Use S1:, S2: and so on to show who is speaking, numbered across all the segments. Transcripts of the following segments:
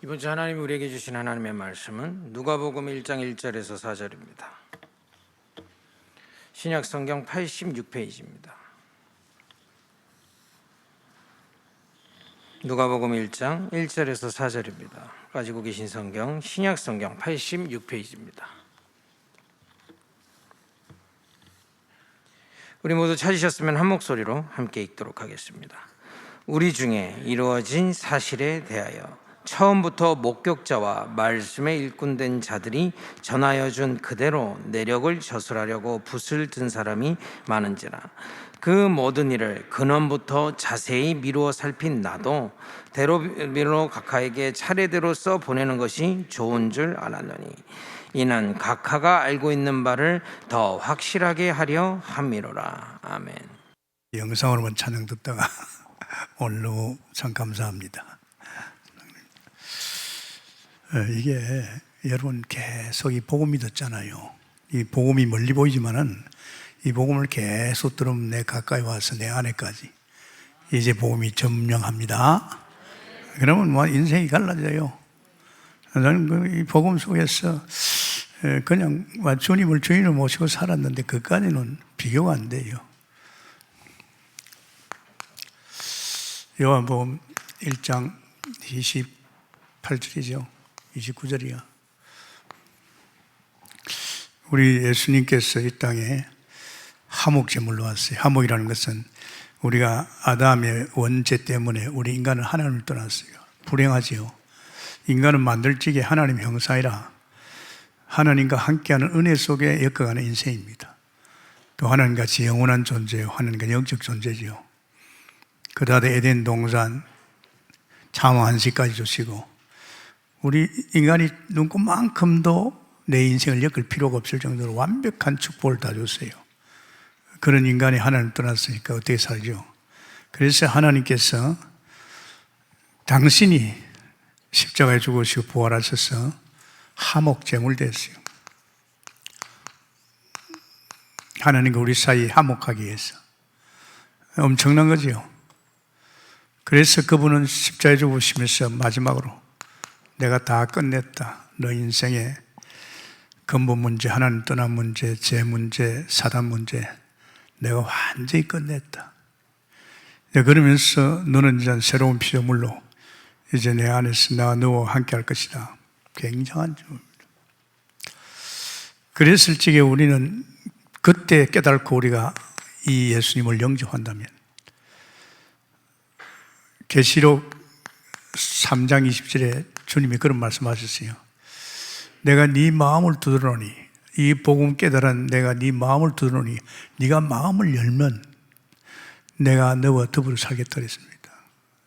S1: 이번 주 하나님이 우리에게 주신 하나님의 말씀은 누가복음 1장 1절에서 4절입니다. 신약 성경 86페이지입니다. 누가복음 1장 1절에서 4절입니다. 가지고 계신 성경 신약 성경 86페이지입니다. 우리 모두 찾으셨으면 한 목소리로 함께 읽도록 하겠습니다. 우리 중에 이루어진 사실에 대하여 처음부터 목격자와 말씀에 일꾼된 자들이 전하여 준 그대로 내력을 저술하려고 붓을 든 사람이 많은지라 그 모든 일을 근원부터 자세히 미루어 살핀 나도 대로비로 각하에게 차례대로 써 보내는 것이 좋은 줄 알았노니 이는 각하가 알고 있는 바를 더 확실하게 하려 함이로라. 아멘.
S2: 영상으로만 찬양 듣다가 오늘 너무 참 감사합니다. 이게 여러분 계속 이 복음이 듣잖아요. 이 복음이 멀리 보이지만은 이 복음을 계속 들으면 내 가까이 와서 내 안에까지 이제 복음이 점령합니다. 그러면 뭐 인생이 갈라져요. 나는 이 복음 속에서 그냥 주님을 주인으로 모시고 살았는데 그까지는 비교가 안 돼요. 요한복음 1장 28절이죠. 29절이야. 우리 예수님께서 이 땅에 하목제물로 왔어요. 하목이라는 것은 우리가 아담의 원죄 때문에 우리 인간은 하나님을 떠났어요. 불행하지요. 인간은 만들지기 하나님 형상이라 하나님과 함께하는 은혜 속에 엮어가는 인생입니다. 또 하나님같이 영원한 존재예요. 하나님과 영적 존재지요. 그 다음에 에덴 동산 창화 한식까지 주시고 우리 인간이 눈꽃만큼도 내 인생을 엮을 필요가 없을 정도로 완벽한 축복을 다 줬어요. 그런 인간이 하나님을 떠났으니까 어떻게 살죠? 그래서 하나님께서 당신이 십자가에 죽으시고 부활하셔서 화목제물 됐어요. 하나님과 우리 사이에 화목하기 위해서. 엄청난 거죠. 그래서 그분은 십자가에 죽으시면서 마지막으로 내가 다 끝냈다. 너 인생의 근본 문제, 하나님 떠난 문제, 죄 문제, 사단 문제 내가 완전히 끝냈다. 그러면서 너는 이제 새로운 피조물로 이제 내 안에서 나와 너와 함께 할 것이다. 굉장한 점입니다. 그랬을 적에 우리는 그때 깨달고 우리가 이 예수님을 영접한다면 계시록 3장 20절에 주님이 그런 말씀하셨어요. 내가 네 마음을 두드러니 이 복음 깨달은 내가 네 마음을 두드러니 네가 마음을 열면 내가 너와 더불어 살겠다 그랬습니다.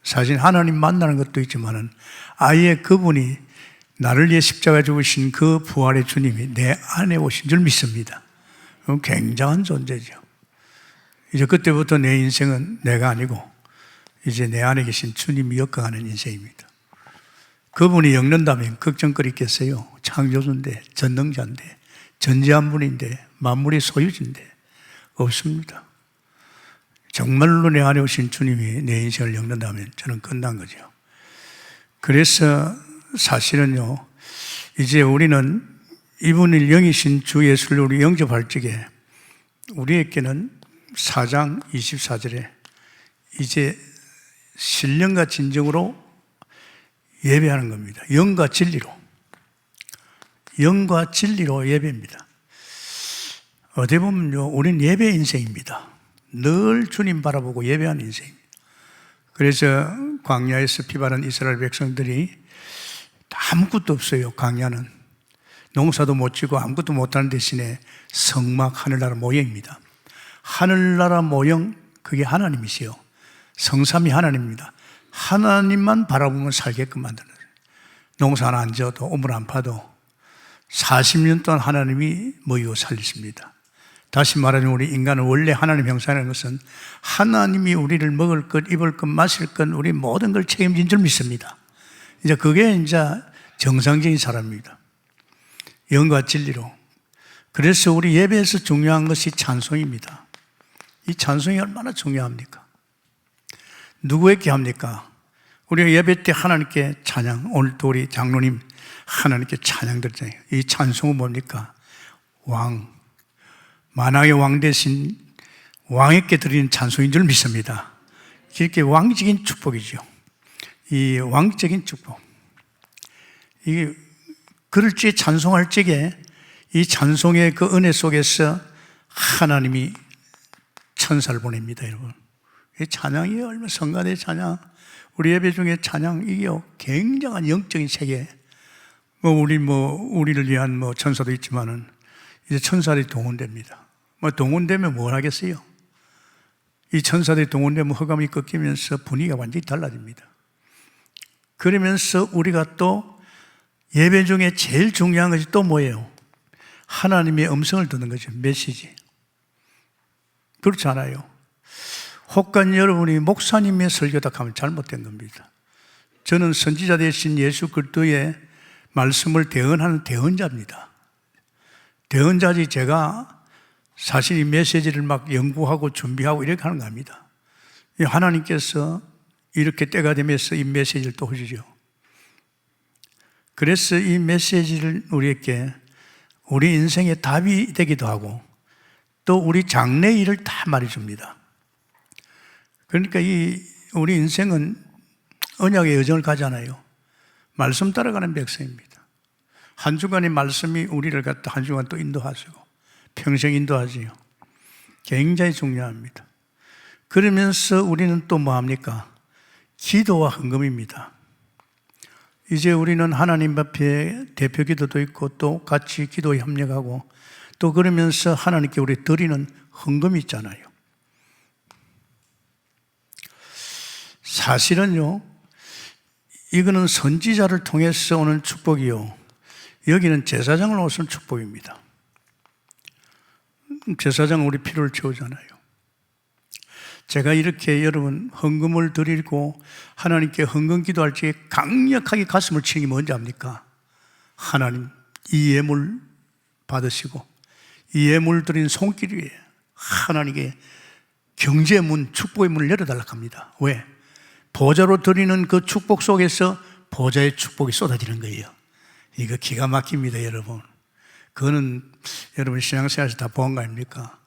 S2: 사실 하나님 만나는 것도 있지만은 아예 그분이 나를 위해 십자가에 죽으신 그 부활의 주님이 내 안에 오신 줄 믿습니다. 굉장한 존재죠. 이제 그때부터 내 인생은 내가 아니고 이제 내 안에 계신 주님이 엮어가는 인생입니다. 그분이 엮는다면 걱정거리 있겠어요? 창조주인데, 전능자인데, 전지한 분인데, 만물의 소유주인데 없습니다. 정말로 내 안에 오신 주님이 내 인생을 엮는다면 저는 끝난 거죠. 그래서 사실은요, 이제 우리는 이분을 영이신 주 예수를 우리 영접할 적에 우리에게는 4장 24절에 이제 신령과 진정으로 예배하는 겁니다. 영과 진리로. 영과 진리로 예배입니다. 어디 보면요, 우리는 예배 인생입니다. 늘 주님 바라보고 예배하는 인생입니다. 그래서 광야에서 피바른 이스라엘 백성들이 아무것도 없어요. 광야는 농사도 못 지고 아무것도 못하는 대신에 성막 하늘나라 모형입니다. 하늘나라 모형, 그게 하나님이시요. 성삼이 하나님입니다. 하나님만 바라보면 살게끔 만드는 거예요. 농사 하나 안 지어도 오물 안 파도 40년 동안 하나님이 먹이고 살리십니다. 다시 말하면 우리 인간은 원래 하나님 형상이라는 것은 하나님이 우리를 먹을 것, 입을 것, 마실 것, 우리 모든 걸 책임진 줄 믿습니다. 이제 그게 이제 정상적인 사람입니다. 영과 진리로. 그래서 우리 예배에서 중요한 것이 찬송입니다. 이 찬송이 얼마나 중요합니까? 누구에게 합니까? 우리가 예배 때 하나님께 찬양, 오늘도 우리 장로님 하나님께 찬양 드리잖아요. 이 찬송은 뭡니까? 왕, 만왕의 왕 대신 왕에게 드리는 찬송인 줄 믿습니다. 이렇게 왕적인 축복이죠. 이 왕적인 축복. 이게 그럴 때 찬송할 적에 이 찬송의 그 은혜 속에서 하나님이 천사를 보냅니다, 여러분. 이 찬양이 얼마나 성가대 찬양, 우리 예배 중에 찬양, 이게 굉장한 영적인 세계. 우리를 위한 천사도 있지만은 이제 천사들이 동원됩니다. 동원되면 뭘 하겠어요? 이 천사들이 동원되면 허감이 꺾이면서 분위기가 완전히 달라집니다. 그러면서 우리가 또 예배 중에 제일 중요한 것이 또 뭐예요? 하나님의 음성을 듣는 거죠. 메시지. 그렇지 않아요? 혹간 여러분이 목사님의 설교다 하면 잘못된 겁니다. 저는 선지자 되신 예수 그리스도의 말씀을 대언하는 대언자입니다. 대언자지 제가 사실 이 메시지를 막 연구하고 준비하고 이렇게 하는 겁니다. 하나님께서 이렇게 때가 되면서 이 메시지를 또 해주죠. 그래서 이 메시지를 우리에게 우리 인생의 답이 되기도 하고 또 우리 장래 일을 다 말해줍니다. 그러니까 우리 인생은 언약의 여정을 가잖아요. 말씀 따라가는 백성입니다. 한 주간의 말씀이 우리를 갖다 한 주간 또 인도하시고 평생 인도하지요. 굉장히 중요합니다. 그러면서 우리는 또 뭐합니까? 기도와 헌금입니다. 이제 우리는 하나님 앞에 대표 기도도 있고 또 같이 기도에 협력하고 또 그러면서 하나님께 우리 드리는 헌금이 있잖아요. 사실은요, 이거는 선지자를 통해서 오는 축복이요, 여기는 제사장을 오신 축복입니다. 제사장은 우리 필요를 채우잖아요. 제가 이렇게 여러분 헌금을 드리고 하나님께 헌금 기도할 적에 강력하게 가슴을 치는 게 뭔지 압니까? 하나님, 이 예물 받으시고 이 예물 드린 손길 위에 하나님께 경제의 문, 축복의 문을 열어달라고 합니다. 왜? 보좌로 드리는 그 축복 속에서 보좌의 축복이 쏟아지는 거예요. 이거 기가 막힙니다, 여러분. 그거는 여러분 신앙생활에서 다 본 거 아닙니까?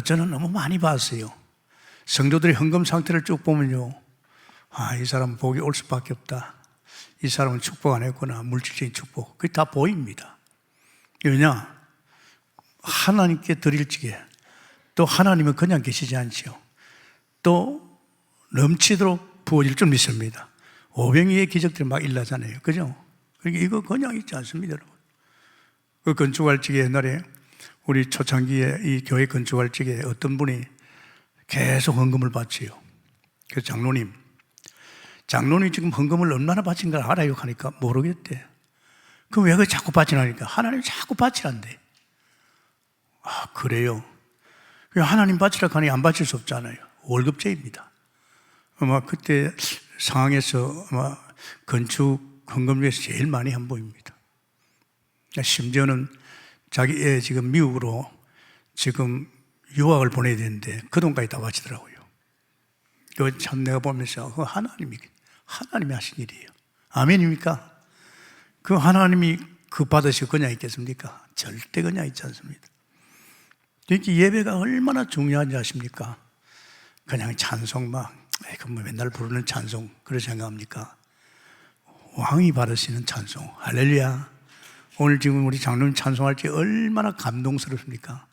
S2: 저는 너무 많이 봤어요. 성도들의 헌금 상태를 쭉 보면요, 이 사람은 복이 올 수밖에 없다. 이 사람은 축복 안 했구나. 물질적인 축복. 그게 다 보입니다. 왜냐? 하나님께 드릴 적에 또 하나님은 그냥 계시지 않지요. 또 넘치도록 부어질 줄 믿습니다. 오병이의 기적들이 막 일어나잖아요. 그죠? 그러니까 이거 그냥 있지 않습니다, 여러분. 그 건축할 적에 옛날에 우리 초창기에 이 교회 건축할 적에 어떤 분이 계속 헌금을 바치요. 그래서 장로님 지금 헌금을 얼마나 바친 걸 알아요? 하니까 모르겠대. 그럼 왜 자꾸 바치나니까 하나님 자꾸 바치란대. 그래요? 하나님 바치라고 하니 안 바칠 수 없잖아요. 월급제입니다. 아마 그때 상황에서 아마 건축 헌금 중에서 제일 많이 한 보입니다. 심지어는 자기 애 지금 미국으로 지금 유학을 보내야 되는데 그 돈까지 다 바치더라고요. 그 참 내가 보면서 하나님이 하신 일이에요. 아멘입니까? 그 하나님이 그 받으시고 그냥 있겠습니까? 절대 그냥 있지 않습니다. 이렇게 예배가 얼마나 중요한지 아십니까? 그냥 찬송 맨날 부르는 찬송 그렇게 생각합니까? 왕이 받으시는 찬송, 할렐루야. 오늘 지금 우리 장로님 찬송할 때 얼마나 감동스럽습니까?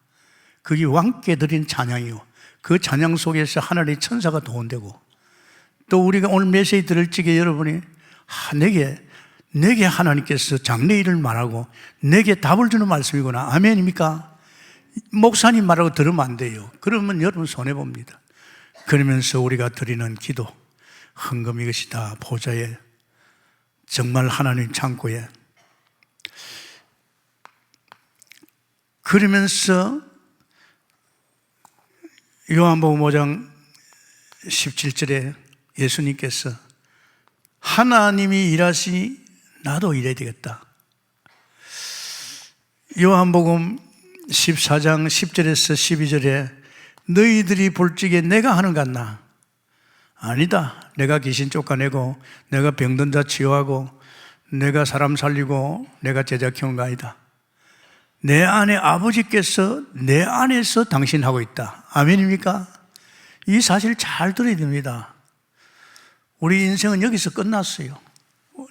S2: 그게 왕께 드린 찬양이요, 그 찬양 속에서 하나님의 천사가 동원되고 또 우리가 오늘 메시지 들을 적에 여러분이 내게 하나님께서 장래 일을 말하고 내게 답을 주는 말씀이구나. 아멘입니까? 목사님 말하고 들으면 안 돼요. 그러면 여러분 손해봅니다. 그러면서 우리가 드리는 기도, 헌금, 이것이 다 보좌에, 정말 하나님 창고에, 그러면서 요한복음 5장 17절에 예수님께서 하나님이 일하시니 나도 일해야 되겠다. 요한복음 14장 10절에서 12절에 너희들이 볼 적에 내가 하는 것 같나? 아니다. 내가 귀신 쫓아내고 내가 병든 자 치유하고 내가 사람 살리고 내가 제자 키우는 거 아니다. 내 안에 아버지께서 내 안에서 당신하고 있다. 아멘입니까? 이 사실 잘 들어야 됩니다. 우리 인생은 여기서 끝났어요.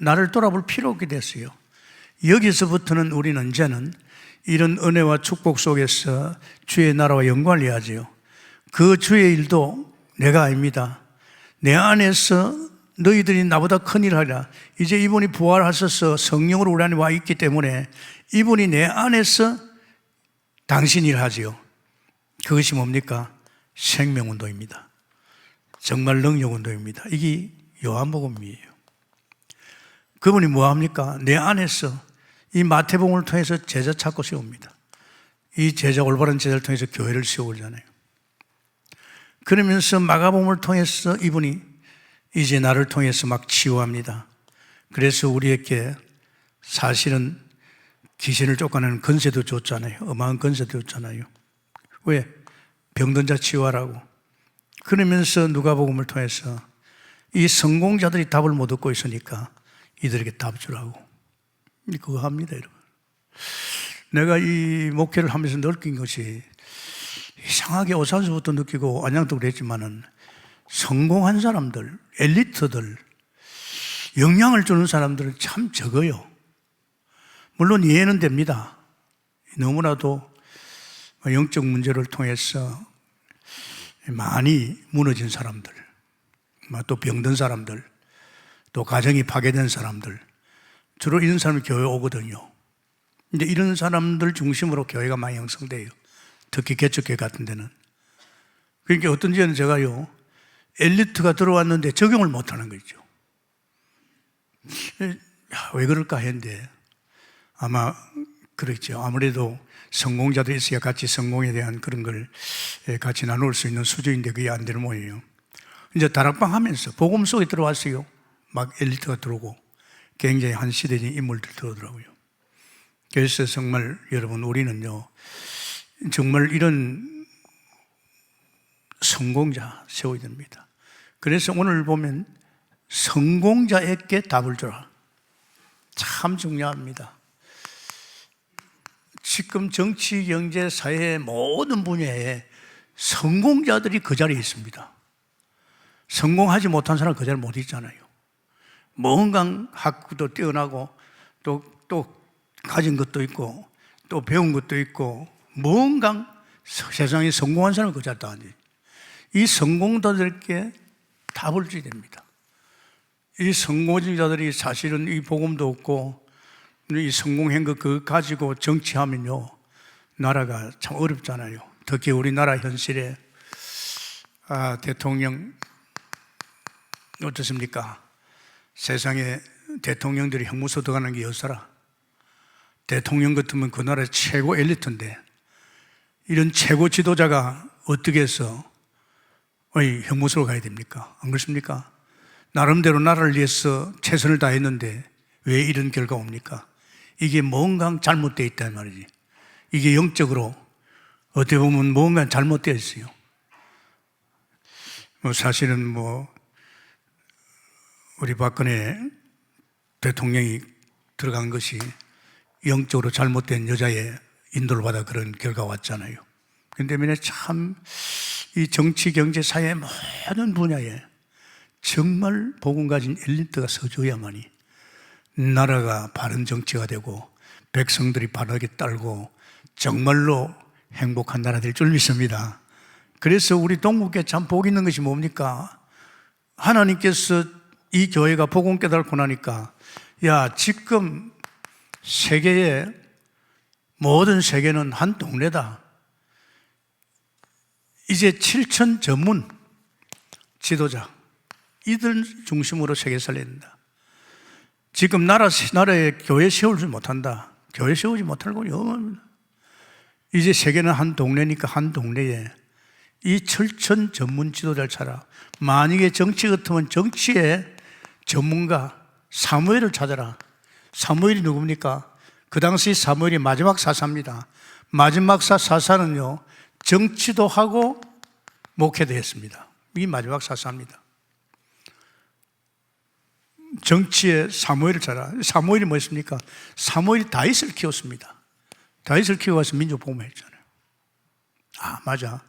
S2: 나를 돌아볼 필요 없게 됐어요. 여기서부터는 우리는 이제는 이런 은혜와 축복 속에서 주의 나라와 영광을 이어야지요. 그 주의 일도 내가 아닙니다. 내 안에서 너희들이 나보다 큰 일을 하리라. 이제 이분이 부활하셔서 성령으로 우리 안에 와 있기 때문에 이분이 내 안에서 당신 일을 하지요. 그것이 뭡니까? 생명운동입니다. 정말 능력운동입니다. 이게 요한복음이에요. 그분이 뭐합니까? 내 안에서 이 마태복음을 통해서 제자 찾고 세웁니다. 이 제자, 올바른 제자를 통해서 교회를 세우잖아요. 그러면서 마가복음을 통해서 이분이 이제 나를 통해서 막 치유합니다. 그래서 우리에게 사실은 귀신을 쫓아내는 건세도 줬잖아요. 어마어마한 건세도 줬잖아요. 왜? 병든 자 치유하라고. 그러면서 누가복음을 통해서 이 성공자들이 답을 못 얻고 있으니까 이들에게 답 주라고. 그거 합니다, 여러분. 내가 이 목회를 하면서 느낀 것이 이상하게 오산서부터 느끼고 안양도 그랬지만은 성공한 사람들, 엘리트들, 영향을 주는 사람들은 참 적어요. 물론 이해는 됩니다. 너무나도 영적 문제를 통해서 많이 무너진 사람들, 또 병든 사람들, 또 가정이 파괴된 사람들, 주로 이런 사람이 교회에 오거든요. 근데 이런 사람들 중심으로 교회가 많이 형성돼요. 특히 개척교회 같은 데는. 그러니까 어떤 지에는 제가요, 엘리트가 들어왔는데 적용을 못하는 거죠. 왜 그럴까 했는데 아마 그렇죠. 아무래도 성공자들이 있어야 같이 성공에 대한 그런 걸 같이 나눌 수 있는 수준인데 그게 안 되는 모양이에요. 이제 다락방 하면서 복음 속에 들어왔어요. 막 엘리트가 들어오고 굉장히 한 시대적인 인물들 들어오더라고요. 그래서 정말 여러분 우리는요, 정말 이런 성공자 세워야 됩니다. 그래서 오늘 보면 성공자에게 답을 주라. 참 중요합니다. 지금 정치, 경제, 사회 모든 분야에 성공자들이 그 자리에 있습니다. 성공하지 못한 사람은 그 자리에 못 있잖아요. 뭔가 학구도 뛰어나고 또 가진 것도 있고 또 배운 것도 있고 뭔가 세상에 성공한 사람은 그 자리에 앉아요. 이 성공자들께 답을 줘야 됩니다. 이 성공자들이 사실은 이 복음도 없고 이 성공한 거 그거 가지고 정치하면요 나라가 참 어렵잖아요. 특히 우리나라 현실에 대통령 어떻습니까? 세상에 대통령들이 형무소 들어가는 게 여서라. 대통령 같으면 그 나라의 최고 엘리트인데 이런 최고 지도자가 어떻게 해서 형무소로 가야 됩니까? 안 그렇습니까? 나름대로 나라를 위해서 최선을 다했는데 왜 이런 결과 옵니까? 이게 뭔가 잘못되어 있단 말이지. 이게 영적으로 어떻게 보면 뭔가 잘못되어 있어요. 사실은 우리 박근혜 대통령이 들어간 것이 영적으로 잘못된 여자의 인도를 받아 그런 결과가 왔잖아요. 그런데 때문에 참 이 정치, 경제, 사회 모든 분야에 정말 복음 가진 엘리트가 서줘야만이 나라가 바른 정치가 되고 백성들이 바르게 따르고 정말로 행복한 나라 될 줄 믿습니다. 그래서 우리 동국에 참 복 있는 것이 뭡니까? 하나님께서 이 교회가 복음 깨달고 나니까 지금 세계의 모든 세계는 한 동네다. 이제 7천 전문 지도자 이들 중심으로 세계 살려야 된다. 지금 나라에 교회 세우지 못한다. 교회 세우지 못할 건 영원합니다. 이제 세계는 한 동네니까 한 동네에 이 7천 전문 지도자를 찾아. 만약에 정치 같으면 정치의 전문가 사무엘을 찾아라. 사무엘이 누굽니까? 그 당시 사무엘이 마지막 사사입니다. 마지막 사사는요 정치도 하고 목회도 했습니다. 이 마지막 사사입니다. 정치에 사무엘을 사무엘이 뭐였습니까? 사무엘이 다윗을 키웠습니다. 다윗을 키워서 민족 복무했잖아요. 아, 맞아.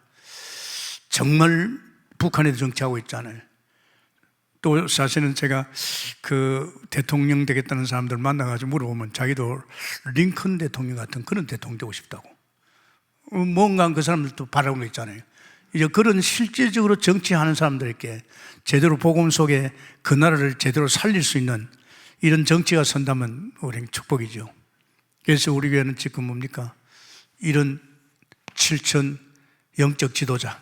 S2: 정말 북한에도 정치하고 있잖아요. 또 사실은 제가 그 대통령 되겠다는 사람들 만나가지고 물어보면 자기도 링컨 대통령 같은 그런 대통령 되고 싶다고. 뭔가 그 사람들도 바라는 거 있잖아요. 이제 그런 실질적으로 정치하는 사람들에게 제대로 복음 속에 그 나라를 제대로 살릴 수 있는 이런 정치가 선다면 우리는 축복이죠. 그래서 우리 교회는 지금 뭡니까? 이런 7천 영적 지도자,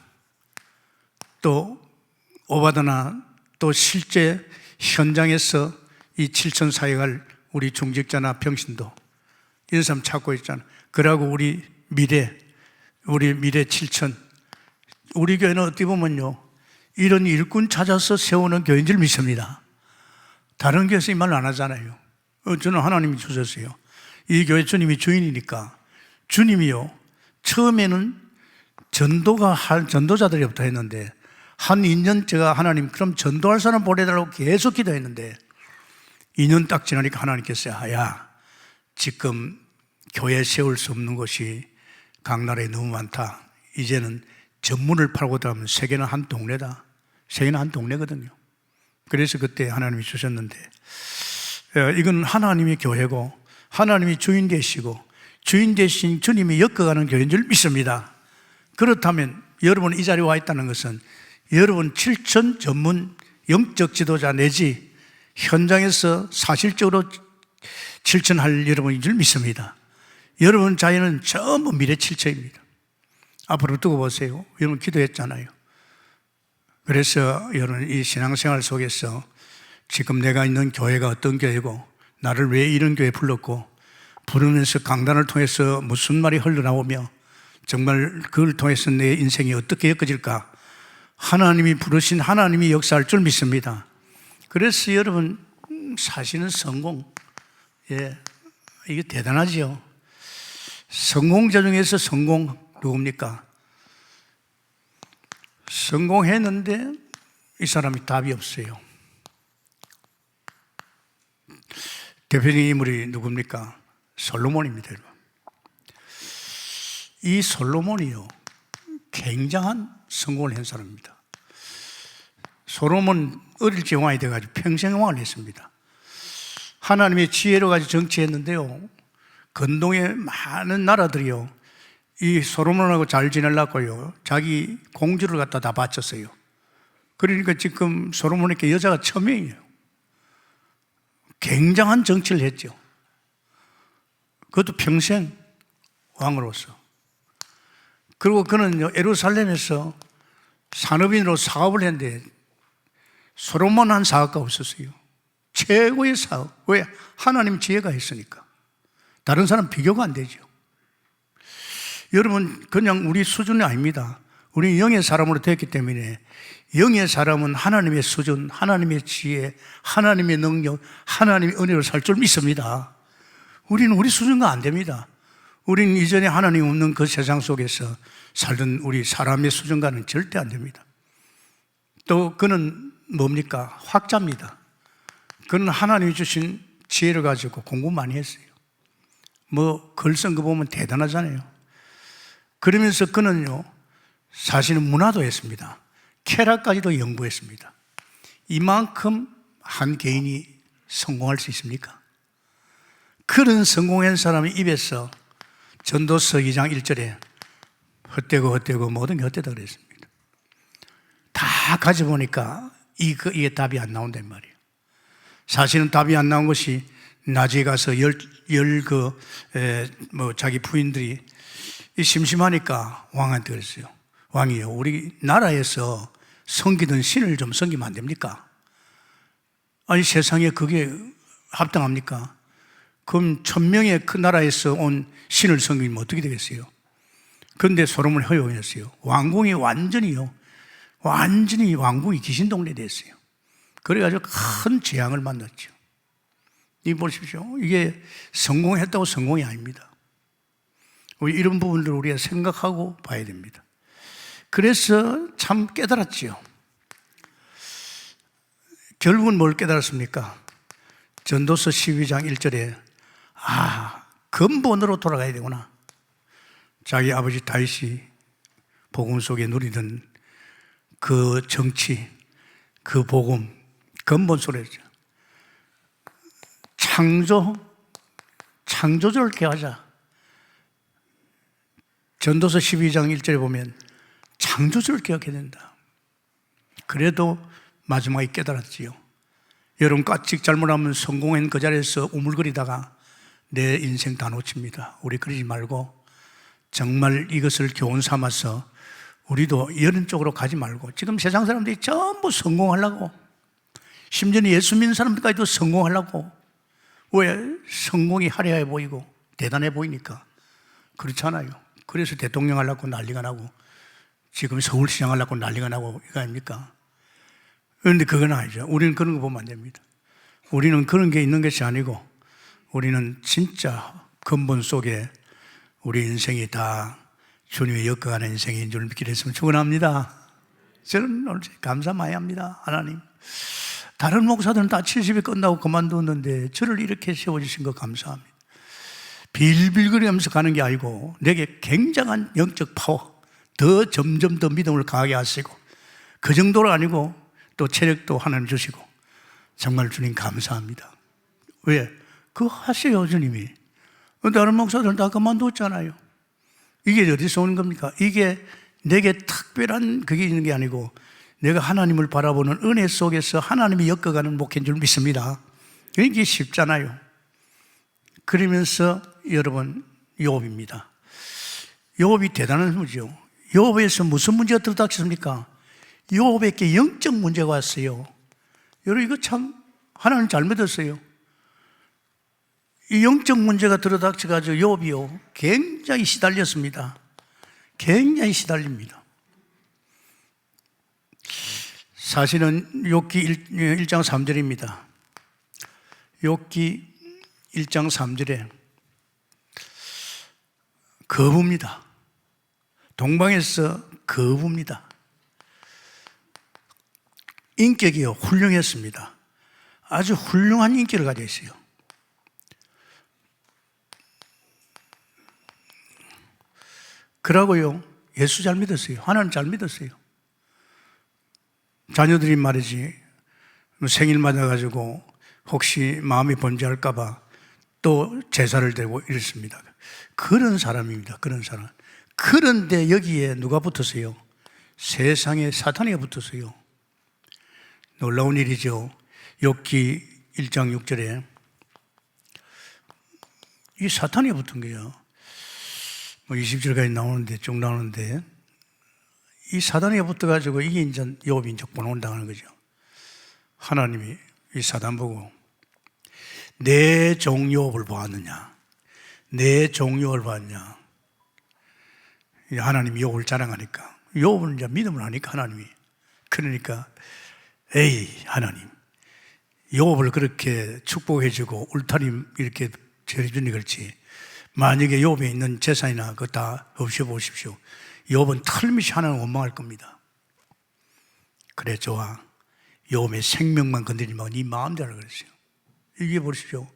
S2: 또 오바다나 또 실제 현장에서 이 7천 사역할 우리 중직자나 병신도 이런 사람 찾고 있잖아. 그러고 우리 미래 7천, 우리 교회는 어떻게 보면요, 이런 일꾼 찾아서 세우는 교회인 줄 믿습니다. 다른 교회에서 이 말 안 하잖아요. 저는 하나님이 주셨어요. 이 교회 주님이 주인이니까. 주님이요, 처음에는 전도자들이부터 했는데 한 2년째가 하나님 그럼 전도할 사람 보내달라고 계속 기도했는데 2년 딱 지나니까 하나님께서 야, 지금 교회 세울 수 없는 곳이 각 나라에 너무 많다. 이제는 전문을 팔고 들어가면 세계는 한 동네다. 세계는 한 동네거든요. 그래서 그때 하나님이 주셨는데 이건 하나님의 교회고 하나님이 주인 되시고 주인 되신 주님이 엮어가는 교회인 줄 믿습니다. 그렇다면 여러분 이 자리에 와 있다는 것은 여러분 7천 전문 영적 지도자 내지 현장에서 사실적으로 7천 할 여러분인 줄 믿습니다. 여러분 자녀는 전부 미래 7천입니다. 앞으로 두고 보세요. 여러분 기도했잖아요. 그래서 여러분 이 신앙생활 속에서 지금 내가 있는 교회가 어떤 교회고 나를 왜 이런 교회에 불렀고 부르면서 강단을 통해서 무슨 말이 흘러나오며 정말 그걸 통해서 내 인생이 어떻게 엮어질까, 하나님이 부르신 하나님이 역사할 줄 믿습니다. 그래서 여러분 사실은 성공, 이게 대단하지요. 성공자 중에서 성공 누굽니까? 성공했는데 이 사람이 답이 없어요. 대표적인 인물이 누굽니까? 솔로몬입니다. 이 솔로몬이요, 굉장한 성공을 한 사람입니다. 솔로몬 어릴 적 왕이 돼가지고 평생 왕을 했습니다. 하나님의 지혜로 가지고 정치했는데요, 근동의 많은 나라들이요, 이 솔로몬하고 잘 지내려고요, 자기 공주를 갖다 다 바쳤어요. 그러니까 지금 솔로몬에게 여자가 1,000명이에요. 굉장한 정치를 했죠. 그것도 평생 왕으로서. 그리고 그는 예루살렘에서 산업인으로 사업을 했는데 솔로몬한 사업가 없었어요. 최고의 사업. 왜? 하나님 지혜가 있으니까. 다른 사람 비교가 안 되죠. 여러분 그냥 우리 수준이 아닙니다. 우리 영의 사람으로 됐기 때문에 영의 사람은 하나님의 수준, 하나님의 지혜, 하나님의 능력, 하나님의 은혜로 살 줄 믿습니다. 우리는 우리 수준과 안 됩니다. 우리는 이전에 하나님 없는 그 세상 속에서 살던 우리 사람의 수준과는 절대 안 됩니다. 또 그는 뭡니까? 학자입니다. 그는 하나님이 주신 지혜를 가지고 공부 많이 했어요. 글 쓴 거 보면 대단하잖아요. 그러면서 그는요, 사실은 문화도 했습니다. 쾌락까지도 연구했습니다. 이만큼 한 개인이 성공할 수 있습니까? 그런 성공한 사람의 입에서 전도서 2장 1절에 헛되고 모든 게 헛되다 그랬습니다. 다 가져보니까 이게 답이 안 나온단 말이에요. 사실은 답이 안 나온 것이 나중에 가서 자기 부인들이 심심하니까 왕한테 그랬어요. 왕이요, 우리 나라에서 섬기던 신을 좀 섬기면 안 됩니까? 아니 세상에 그게 합당합니까? 그럼 1,000명의 그 나라에서 온 신을 섬기면 어떻게 되겠어요? 그런데 솔로몬이 허용했어요. 왕궁이 완전히 왕궁이 귀신 동네 됐어요. 그래가지고 큰 재앙을 만났죠. 이 보십시오. 이게 성공했다고 성공이 아닙니다. 우리 이런 부분들을 우리가 생각하고 봐야 됩니다. 그래서 참 깨달았지요. 결국은 뭘 깨달았습니까? 전도서 12장 1절에 근본으로 돌아가야 되구나. 자기 아버지 다윗이 복음 속에 누리던 그 정치, 그 복음, 근본 소리죠. 창조주를 깨하자. 전도서 12장 1절에 보면 창조주를 기억해야 된다. 그래도 마지막에 깨달았지요. 여러분 까찍 잘못하면 성공한 그 자리에서 우물거리다가 내 인생 다 놓칩니다. 우리 그러지 말고 정말 이것을 교훈 삼아서 우리도 이런 쪽으로 가지 말고, 지금 세상 사람들이 전부 성공하려고, 심지어 예수 믿는 사람들까지도 성공하려고. 왜? 성공이 화려해 보이고 대단해 보이니까. 그렇잖아요. 그래서 대통령 하려고 난리가 나고 지금 서울시장 하려고 난리가 나고 이거 아닙니까? 그런데 그건 아니죠. 우리는 그런 거 보면 안 됩니다. 우리는 그런 게 있는 것이 아니고 우리는 진짜 근본 속에 우리 인생이 다 주님의 엮어가는 인생인 줄 믿기로 했으면 축원합니다. 저는 오늘 감사 많이 합니다. 하나님, 다른 목사들은 다 70이 끝나고 그만두었는데 저를 이렇게 세워주신 거 감사합니다. 빌빌거리면서 가는 게 아니고 내게 굉장한 영적 파워, 점점 더 믿음을 강하게 하시고, 그 정도로 아니고 또 체력도 하나님 주시고, 정말 주님 감사합니다. 왜? 그거 하세요, 주님이. 다른 목사들은 다 그만뒀잖아요. 이게 어디서 오는 겁니까? 이게 내게 특별한 그게 있는 게 아니고 내가 하나님을 바라보는 은혜 속에서 하나님이 엮어가는 목회인 줄 믿습니다. 이게 쉽잖아요. 그러면서 여러분, 욥입니다. 욥이 대단한 분이죠. 욥에서 무슨 문제가 들어닥쳤습니까? 욥에게 영적 문제가 왔어요. 여러분, 이거 참 하나님 잘 믿었어요. 이 영적 문제가 들어닥쳐가지고 욥이요 굉장히 시달렸습니다. 굉장히 시달립니다. 사실은 욥기 1장 3절입니다. 욥기 1장 3절에 거부입니다. 동방에서 거부입니다. 인격이요 훌륭했습니다. 아주 훌륭한 인격을 가지고 있어요. 그러고요 예수 잘 믿었어요. 하나님 잘 믿었어요. 자녀들이 말이지 생일 맞아가지고 혹시 마음이 번지할까 봐 또 제사를 드리고 이랬습니다. 그런 사람입니다. 그런 사람. 그런데 여기에 누가 붙었어요? 세상에 사탄이 붙었어요. 놀라운 일이죠. 욥기 1장 6절에 이 사탄이 붙은 거예요. 20절까지 나오는데 쭉 나오는데 이 사단이 붙어가지고 이게 이제 욥이 이제 본원당하는 거죠. 하나님이 이 사단 보고 내 종 욥을 보았느냐? 내 종 욥을 보았냐? 하나님이 욥을 자랑하니까 욥은 이제 믿음을 하니까 하나님이, 그러니까 에이 하나님, 욥을 그렇게 축복해주고 울타리 이렇게 해주니 그렇지, 만약에 욥에 있는 재산이나 그거 다 없애보십시오. 욥은 털미시 하나는 원망할 겁니다. 그래 좋아. 욥의 생명만 건드리면 네 마음대로 그랬어요. 이게 보십시오.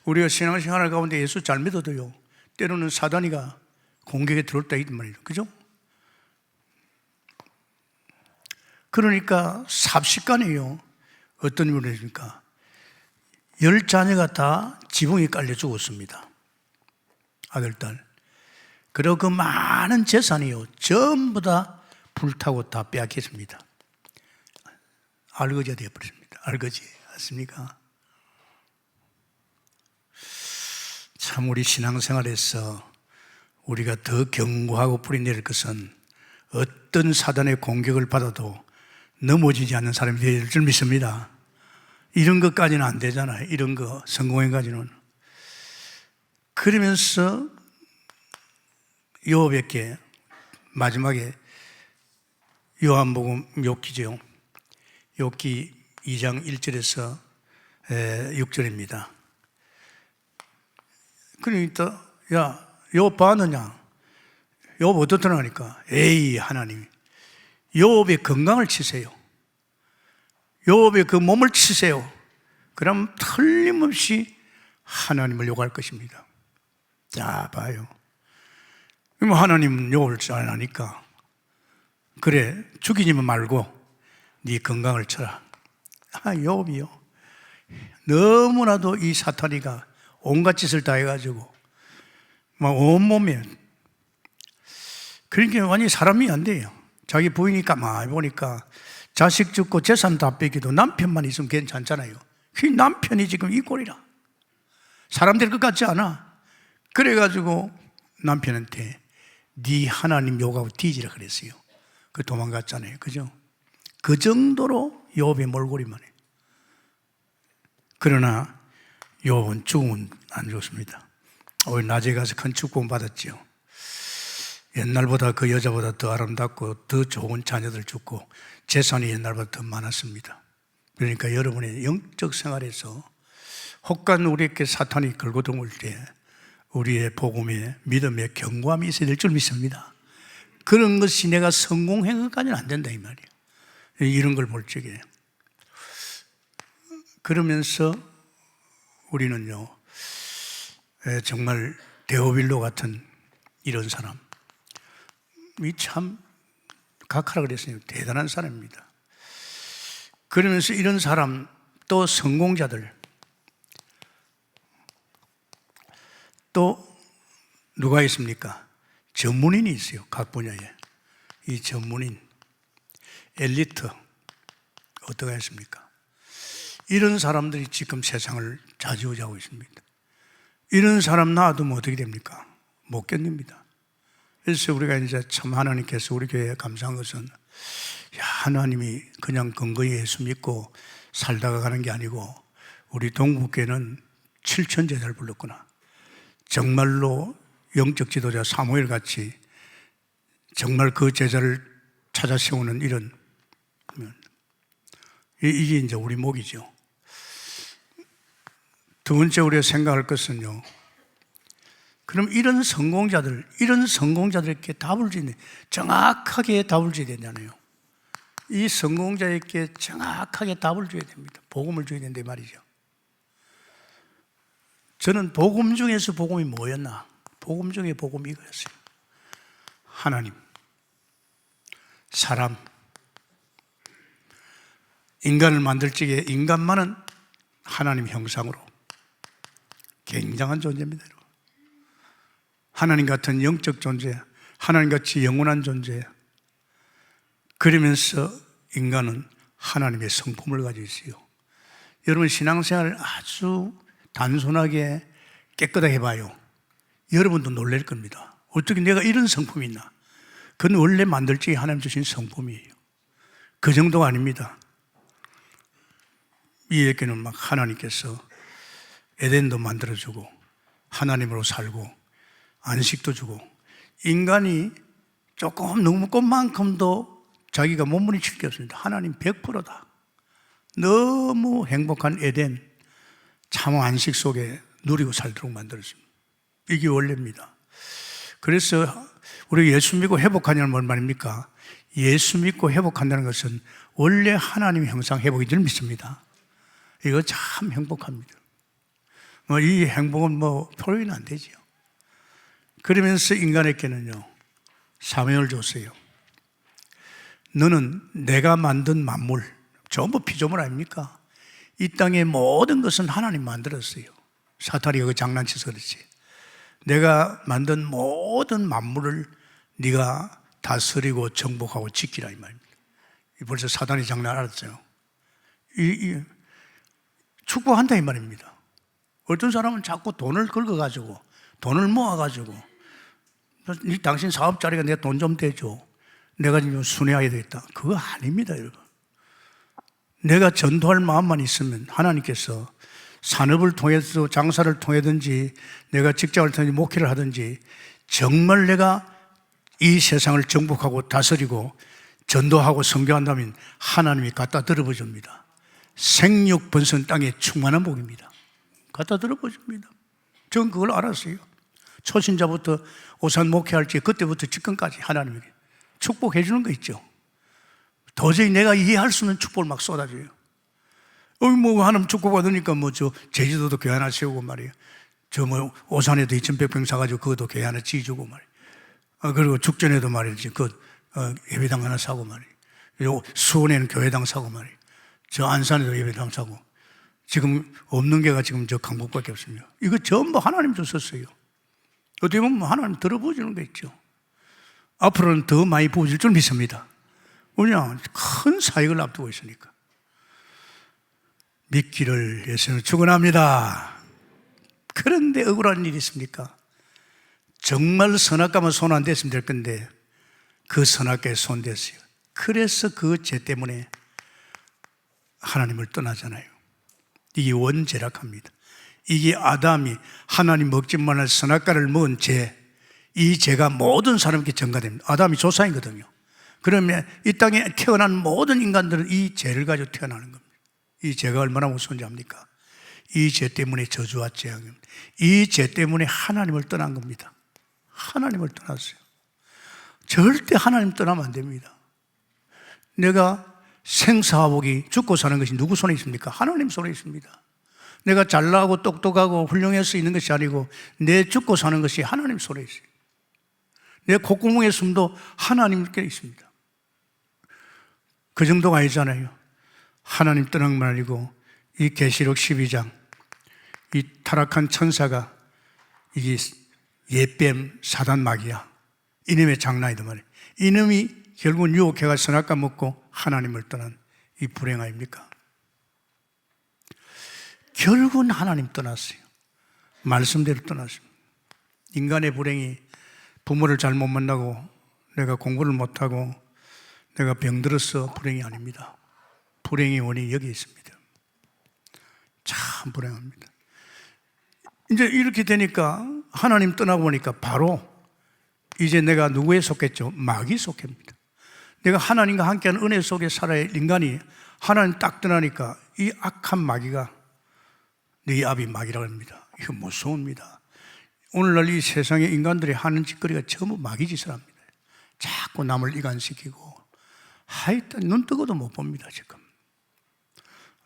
S2: 우리가 신앙생활 가운데 예수 잘 믿어도요 때로는 사단이가 공격에 들어올 때가 있단 말이에요. 그죠? 그러니까 삽시간에요 어떤 일을 했습니까? 10자녀가 다 지붕에 깔려 죽었습니다. 아들, 딸. 그리고 그 많은 재산이요 전부 다 불타고 다 빼앗겼습니다. 알거지가 되어버렸습니다. 알거지. 맞습니까? 참 우리 신앙생활에서 우리가 더 견고하고 뿌리내릴 것은 어떤 사단의 공격을 받아도 넘어지지 않는 사람이 될 줄 믿습니다. 이런 것까지는 안 되잖아요. 이런 거 성공해가지고는. 그러면서 욥에게 마지막에 요한복음 욥기죠. 욥기 2장 1절에서 6절입니다. 그러니까 야 욥 봤느냐? 욥 어떻더라니까? 에이 하나님, 욥의 건강을 치세요. 욥의 그 몸을 치세요. 그럼 틀림없이 하나님을 욕할 것입니다. 자, 봐요. 그럼 하나님은 욕을 잘 하니까, 그래, 죽이지만 말고 네 건강을 쳐라. 욥이요, 너무나도 이 사탄이가 온갖 짓을 다 해가지고 막 온몸에, 그러니까 완전히 사람이 안 돼요. 자기 부인이 가만히 보니까 자식 죽고 재산 다 뺏기도 남편만 있으면 괜찮잖아요. 그 남편이 지금 이 꼴이라. 사람 될 것 같지 않아. 그래가지고 남편한테 네 하나님 욕하고 뒤지라 그랬어요. 그 도망갔잖아요. 그죠? 그 정도로 욥의 몰골이만 해요. 그러나 욥은 죽음은 안 죽습니다. 오늘 낮에 가서 큰 축복을 받았죠. 옛날보다 그 여자보다 더 아름답고 더 좋은 자녀들 죽고 재산이 옛날보다 더 많았습니다. 그러니까 여러분의 영적 생활에서 혹간 우리에게 사탄이 걸고 들어올 때 우리의 복음에 믿음에 견고함이 있어야 될 줄 믿습니다. 그런 것이 내가 성공한 것까지는 안 된다 이 말이에요. 이런 걸 볼 적에. 그러면서 우리는요, 정말 데오빌로 같은 이런 사람, 이 참 각하라 그랬어요. 대단한 사람입니다. 그러면서 이런 사람, 또 성공자들, 또 누가 있습니까? 전문인이 있어요. 각 분야에. 이 전문인, 엘리트, 어떻게 했습니까? 이런 사람들이 지금 세상을 좌지우지하고 있습니다. 이런 사람 놔두면 어떻게 됩니까? 못 견딥니다. 그래서 우리가 이제 참 하나님께서 우리 교회에 감사한 것은, 하나님이 그냥 근거히 예수 믿고 살다가 가는 게 아니고 우리 동국교회는 7천 제자를 불렀구나. 정말로 영적 지도자 사무엘 같이 정말 그 제자를 찾아 세우는 이런, 이게 이제 우리 목이죠. 두 번째 우리가 생각할 것은요, 그럼 이런 성공자들에게 답을 주는, 정확하게 답을 줘야 되잖아요. 이 성공자에게 정확하게 답을 줘야 됩니다. 복음을 줘야 된다 말이죠. 저는 복음 중에서 복음이 뭐였나? 복음 중에 복음이 이거였어요. 하나님, 사람, 인간을 만들 적에 인간만은 하나님 형상으로 굉장한 존재입니다. 하나님 같은 영적 존재, 하나님같이 영원한 존재. 그러면서 인간은 하나님의 성품을 가지고 있어요. 여러분 신앙생활을 아주 단순하게 깨끗하게 해봐요. 여러분도 놀랄 겁니다. 어떻게 내가 이런 성품이 있나? 그건 원래 만들 적에 하나님 주신 성품이에요. 그 정도가 아닙니다. 이에게는 막 하나님께서 에덴도 만들어주고 하나님으로 살고 안식도 주고, 인간이 조금 너무 것만큼도 자기가 몸부림칠 게 없습니다. 하나님 100%다. 너무 행복한 에덴, 참 안식 속에 누리고 살도록 만들었습니다. 이게 원래입니다. 그래서 우리 예수 믿고 회복하냐는 뭔 말입니까? 예수 믿고 회복한다는 것은 원래 하나님의 형상 회복인 줄 믿습니다. 이거 참 행복합니다. 이 행복은 표현이 안 되죠. 그러면서 인간에게는요, 사명을 줬어요. 너는 내가 만든 만물, 전부 피조물 아닙니까? 이 땅의 모든 것은 하나님 만들었어요. 사탄이 그 장난쳐서 그렇지. 내가 만든 모든 만물을 네가 다스리고 정복하고 지키라 이 말입니다. 벌써 사탄이 장난 알았어요. 축복한다 이 말입니다. 어떤 사람은 자꾸 돈을 긁어가지고, 돈을 모아가지고, 당신 사업자리가 내가 돈 좀 대줘, 내가 지금 순회해야 되겠다. 그거 아닙니다, 여러분. 내가 전도할 마음만 있으면 하나님께서 산업을 통해서 장사를 통해든지 내가 직장을 통해 목회를 하든지 정말 내가 이 세상을 정복하고 다스리고 전도하고 선교한다면 하나님이 갖다 들어버줍니다. 생육 번성 땅에 충만한 복입니다. 갖다 들어버줍니다. 전 그걸 알았어요. 초신자부터 오산 목회할지 그때부터 지금까지 하나님이 축복해 주는 거 있죠. 도저히 내가 이해할 수 없는 축복을 막 쏟아줘요. 뭐 하나님 축복받으니까 뭐 저 제주도도 교회 하나 세우고 말이에요. 저 뭐 오산에도 2,100평 사가지고 그것도 교회 하나 지어주고 말이에요. 그리고 죽전에도 말이지 예배당 하나 사고 말이에요. 수원에는 교회당 사고 말이에요. 저 안산에도 예배당 사고. 지금 없는 게가 지금 저 강북밖에 없습니다. 이거 전부 하나님 주셨어요. 어떻게 보면 하나님 들어보시는 거 있죠. 앞으로는 더 많이 부어질 줄 믿습니다. 왜냐? 큰 사역을 앞두고 있으니까. 믿기를 위해서는 축원합니다. 그런데 억울한 일이 있습니까? 정말 선악과만 손 안 댔으면 될 건데 그 선악과에 손 댔어요. 그래서 그 죄 때문에 하나님을 떠나잖아요. 이게 원죄락합니다. 이게 아담이 하나님 먹지 말할 선악과를 먹은 죄, 이 죄가 모든 사람에게 전가됩니다. 아담이 조상이거든요. 그러면 이 땅에 태어난 모든 인간들은 이 죄를 가지고 태어나는 겁니다. 이 죄가 얼마나 무서운지 압니까? 이 죄 때문에 저주와 재앙입니다. 이 죄 때문에 하나님을 떠난 겁니다. 하나님을 떠났어요. 절대 하나님 떠나면 안 됩니다. 내가 생사화복이 죽고 사는 것이 누구 손에 있습니까? 하나님 손에 있습니다. 내가 잘나고 똑똑하고 훌륭해서 있는 것이 아니고 내 죽고 사는 것이 하나님 손에 있어요. 내 콧구멍의 숨도 하나님께 있습니다. 그 정도가 아니잖아요. 하나님 떠난 건 아니고 이 계시록 12장 이 타락한 천사가 이게 옛뱀 사단 마귀야. 이놈의 장난이다 말이에요. 이놈이 결국은 유혹해가 선악과 먹고 하나님을 떠난 이 불행 아닙니까? 결국은 하나님 떠났어요. 말씀대로 떠났어요. 인간의 불행이 부모를 잘못 만나고 내가 공부를 못하고 내가 병들어서 불행이 아닙니다. 불행의 원인이 여기 있습니다. 참 불행합니다. 이제 이렇게 되니까 하나님 떠나고 보니까 바로 이제 내가 누구에 속했죠? 마귀 속합니다. 내가 하나님과 함께하는 은혜 속에 살아야 인간이 하나님 딱 떠나니까 이 악한 마귀가 네 아비 마귀라고 합니다. 이거 무서웁니다. 오늘날 이 세상에 인간들이 하는 짓거리가 전부 마귀 짓을 합니다. 자꾸 남을 이간시키고 하여튼 눈 뜨고도 못 봅니다. 지금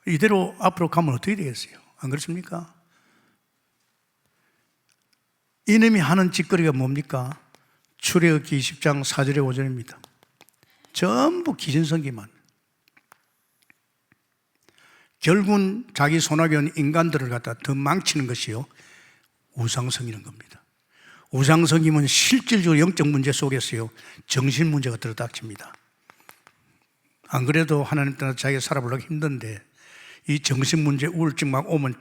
S2: 이대로 앞으로 가면 어떻게 되겠어요? 안 그렇습니까? 이놈이 하는 짓거리가 뭡니까? 출애굽기 20장 4절에 5절입니다. 전부 기진성기만. 결국은 자기 손아귀한 인간들을 갖다 더 망치는 것이요 우상성이는 겁니다. 우상성이면 실질적으로 영적 문제 속에서요 정신 문제가 들어닥칩니다. 안 그래도 하나님 떠나 자기가 살아보려고 힘든데 이 정신 문제 우울증 막 오면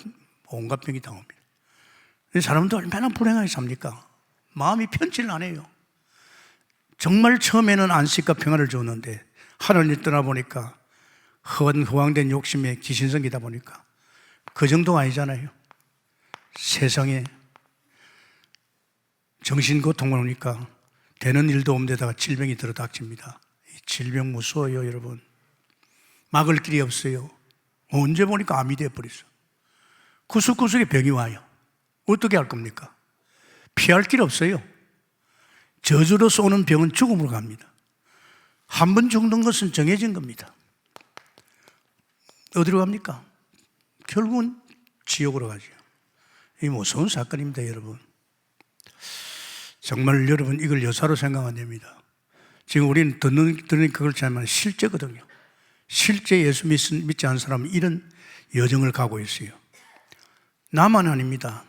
S2: 온갖 병이 당합니다. 사람도 얼마나 불행하게 삽니까? 마음이 편치를 안 해요. 정말 처음에는 안식과 평안을 줬는데 하나님 떠나보니까 허황된 욕심에 기신성이다 보니까 그 정도가 아니잖아요. 세상에 정신고통을 오니까 되는 일도 없는 데다가 질병이 들어닥칩니다. 이 질병 무서워요, 여러분. 막을 길이 없어요. 언제 보니까 암이 되어버렸어. 구석구석에 병이 와요. 어떻게 할 겁니까? 피할 길 없어요. 저주로 쏘는 병은 죽음으로 갑니다. 한 번 죽는 것은 정해진 겁니다. 어디로 갑니까? 결국은 지옥으로 가죠. 이 무서운 사건입니다, 여러분. 정말 여러분 이걸 여사로 생각 안 됩니다. 지금 우리는 듣는 그걸 잘만 실제거든요. 실제 예수 믿지 않은 사람은 이런 여정을 가고 있어요. 나만 아닙니다.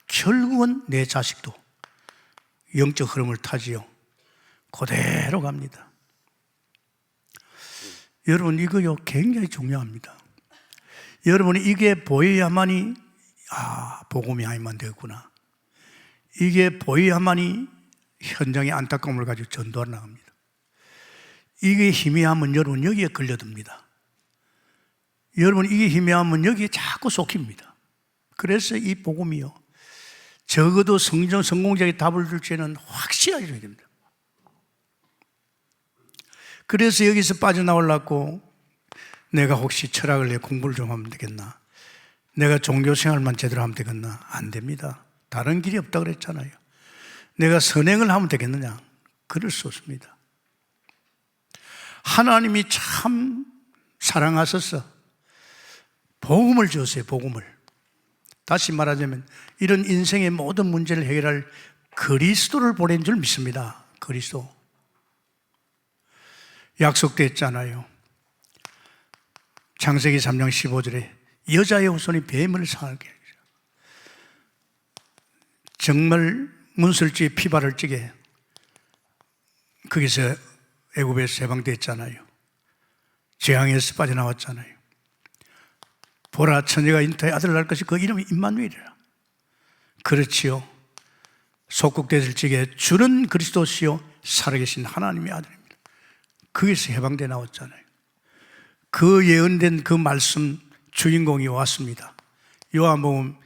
S2: 결국은 내 자식도 영적 흐름을 타지요. 그대로 갑니다. 여러분 이거요 굉장히 중요합니다. 여러분이 이게 보여야만이 복음이 아니면 되겠구나. 이게 보여야만이 현장의 안타까움을 가지고 전도하러 나갑니다. 이게 희미하면 여러분 여기에 걸려듭니다. 여러분 이게 희미하면 여기에 자꾸 속힙니다. 그래서 이 복음이요 적어도 성공적인 답을 줄 때는 확실하게 줘야 됩니다. 그래서 여기서 빠져나오려고 내가 혹시 철학을 내 공부를 좀 하면 되겠나? 내가 종교생활만 제대로 하면 되겠나? 안 됩니다. 다른 길이 없다고 그랬잖아요. 내가 선행을 하면 되겠느냐? 그럴 수 없습니다. 하나님이 참 사랑하셔서 복음을 주었어요. 복음을. 다시 말하자면 이런 인생의 모든 문제를 해결할 그리스도를 보낸 줄 믿습니다. 그리스도. 약속됐잖아요. 창세기 3장 15절에 여자의 후손이 뱀을 상하게 하리라. 정말 문설주에 피발을 찌게 거기서 애굽에서 해방됐잖아요. 재앙에서 빠져나왔잖아요. 보라, 처녀가 잉태의 아들을 낳을 것이 그 이름이 임마누엘이라. 그렇지요. 속국됐을 적에 주는 그리스도시요 살아계신 하나님의 아들입니다. 거기서 해방돼 나왔잖아요. 그 예언된 그 말씀 주인공이 왔습니다. 요한복음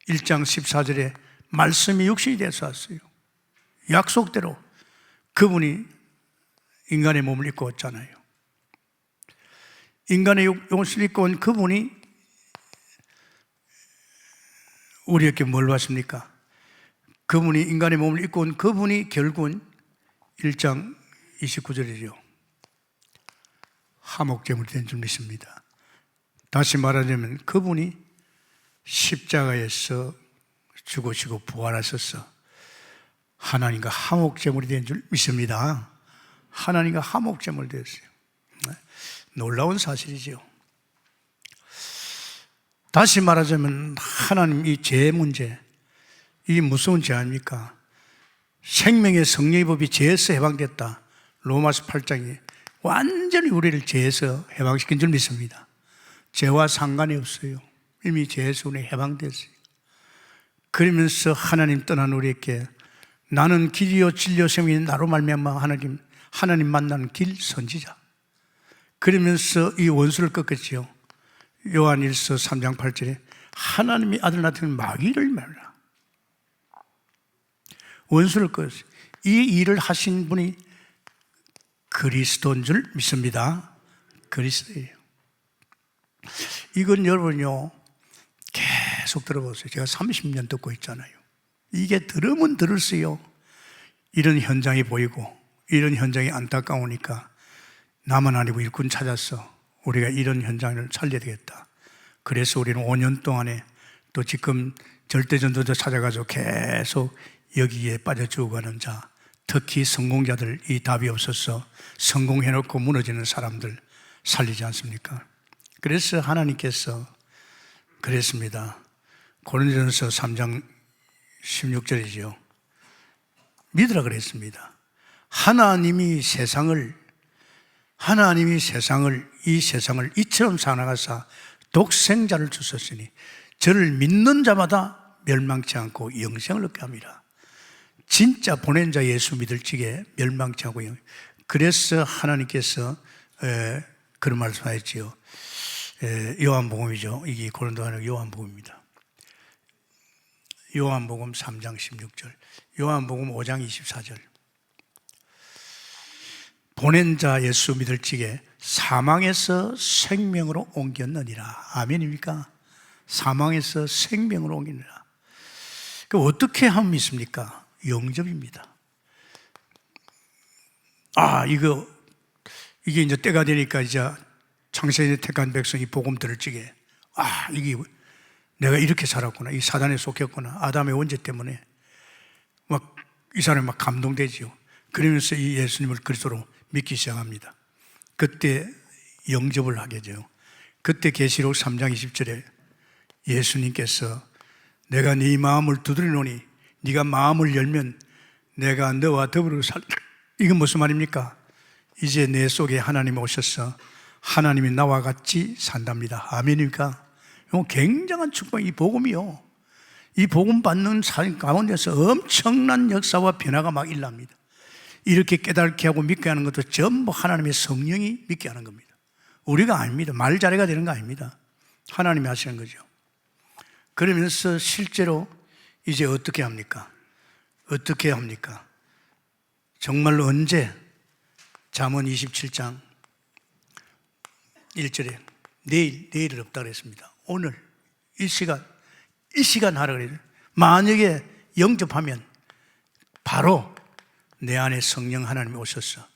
S2: 1장 14절에 말씀이 육신이 돼서 왔어요. 약속대로 그분이 인간의 몸을 입고 왔잖아요. 인간의 옷을 입고 온 그분이 우리에게 뭘 왔습니까? 그분이 인간의 몸을 입고 온 그분이 결국은 1장 29절이죠. 화목제물이 된 줄 믿습니다. 다시 말하자면 그분이 십자가에서 죽으시고 부활하셔서 하나님과 화목제물이 된 줄 믿습니다. 하나님과 화목제물이 되었어요. 놀라운 사실이죠. 다시 말하자면 하나님 이 죄 문제, 이 무서운 죄 아닙니까? 생명의 성령의 법이 죄에서 해방됐다. 로마서 8장이 완전히 우리를 죄에서 해방시킨 줄 믿습니다. 죄와 상관이 없어요. 이미 죄에서 우리 해방됐어요. 그러면서 하나님 떠난 우리에게 나는 길이요 진리요 생명이 나로 말미암아 하나님 만나는 길 선지자. 그러면서 이 원수를 꺾었지요. 요한일서 3장 8절에 하나님의 아들 같은 마귀를 말라. 원수를 꺾었어요. 이 일을 하신 분이 그리스도인 줄 믿습니다. 그리스도예요. 이건 여러분요 계속 들어보세요. 제가 30년 듣고 있잖아요. 이게 들으면 들을수록 이런 현장이 보이고 이런 현장이 안타까우니까 나만 아니고 일꾼 찾았어. 우리가 이런 현장을 살려야 되겠다. 그래서 우리는 5년 동안에 또 지금 절대전도자 찾아가서 계속 여기에 빠져 죽어가는 자, 특히 성공자들, 이 답이 없어서 성공해놓고 무너지는 사람들 살리지 않습니까? 그래서 하나님께서 그랬습니다. 고린도전서 3장 16절이죠. 믿으라 그랬습니다. 하나님이 이 세상을 이처럼 사랑하사 독생자를 주셨으니 저를 믿는 자마다 멸망치 않고 영생을 얻게 합니다. 진짜 보낸 자 예수 믿을 적에 멸망치 않고 그래서 하나님께서 그런 말씀하셨지요. 요한복음이죠. 이게 고린도 아니고 요한복음입니다. 요한복음 3장 16절, 요한복음 5장 24절. 보낸 자 예수 믿을 적에 사망에서 생명으로 옮겼느니라. 아멘입니까? 사망에서 생명으로 옮기느니라. 그 어떻게 하면 믿습니까? 영접입니다. 이게 이제 때가 되니까 이제 창세기에 택한 백성이 복음 들을 적에 이게 내가 이렇게 살았구나. 이 사단에 속했구나. 아담의 원죄 때문에 이 사람이 막 감동되지요. 그러면서 이 예수님을 그리스도로 믿기 시작합니다. 그때 영접을 하게 돼요. 그때 계시록 3장 20절에 예수님께서 내가 네 마음을 두드리노니 네가 마음을 열면 내가 너와 더불어 이건 무슨 말입니까? 이제 내 속에 하나님이 오셔서 하나님이 나와 같이 산답니다. 아멘입니까? 굉장한 축복, 이 복음이요. 이 복음 받는 사람 가운데서 엄청난 역사와 변화가 막 일어납니다. 이렇게 깨닫게 하고 믿게 하는 것도 전부 하나님의 성령이 믿게 하는 겁니다. 우리가 아닙니다. 말자래가 되는 거 아닙니다. 하나님이 하시는 거죠. 그러면서 실제로 이제 어떻게 합니까? 어떻게 합니까? 정말로 언제? 잠언 27장 1절에 내일은 없다 그랬습니다. 오늘 이 시간 하라 그래요. 만약에 영접하면 바로 내 안에 성령 하나님이 오셔서